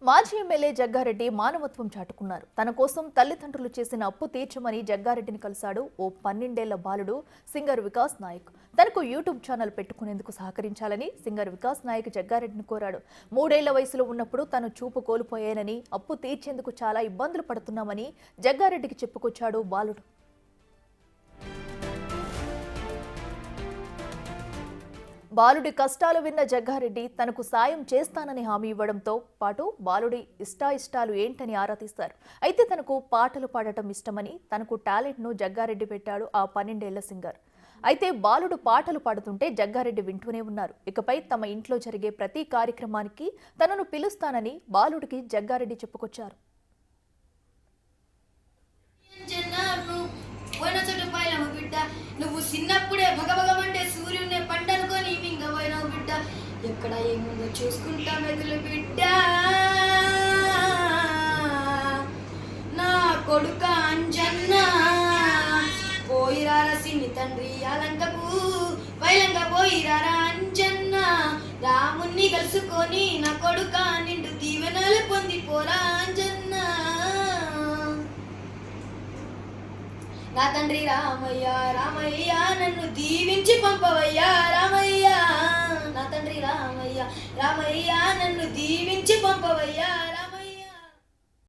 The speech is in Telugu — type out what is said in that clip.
మాజీ ఎమ్మెల్యే జగ్గారెడ్డి మానవత్వం చాటుకున్నారు. తన కోసం తల్లిదండ్రులు చేసిన అప్పు తీర్చమని జగ్గారెడ్డిని కలిశాడు ఓ 12 ఏళ్ల బాలుడు సింగర్ వికాస్ నాయక్. తనకు యూట్యూబ్ ఛానల్ పెట్టుకునేందుకు సహకరించాలని సింగర్ వికాస్ నాయక్ జగ్గారెడ్డిని కోరాడు. 3 ఏళ్ల వయసులో ఉన్నప్పుడు తను చూపు కోల్పోయానని, అప్పు తీర్చేందుకు చాలా ఇబ్బందులు పడుతున్నామని జగ్గారెడ్డికి చెప్పుకొచ్చాడు బాలుడు. బాలుడి కష్టాలు విన్న జగ్గారెడ్డి తనకు సాయం చేస్తానని హామీ ఇవ్వడంతో పాటు బాలుడి ఇష్టాలు ఏంటని ఆరా తీశారు. అయితే తనకు పాటలు పాడటం ఇష్టమని, తనకు టాలెంట్ను జగ్గారెడ్డి పెట్టాడు ఆ 12 ఏళ్ల సింగర్. అయితే బాలుడు పాటలు పాడుతుంటే జగ్గారెడ్డి వింటూనే ఉన్నారు. ఇకపై తమ ఇంట్లో జరిగే ప్రతి కార్యక్రమానికి తనను పిలుస్తానని బాలుడికి జగ్గారెడ్డి చెప్పుకొచ్చారు. నువ్వు చిన్నప్పుడే భగభగమంటే సూర్యుడిని పంటనుకొని మింగబోయినావు బిడ్డ. ఎక్కడ ఏముందో చూసుకుంటా మెదులు బిడ్డ. నా కొడుక అంజన్న పోయిరార సిన్ని తండ్రి అలంకపు వైలంగా పోయిరారా అంజన్న. రాముణ్ణి కలుసుకొని నా కొడుక నిండు దీవెనలు పొందిపోరా అంజన్న. నా తండ్రి రామయ్య రామయ్య నన్ను దీవించి పంపవయ్యా రామయ్య. నా తండ్రి రామయ్య రామయ్య నన్ను దీవించి పంపవయ్యా.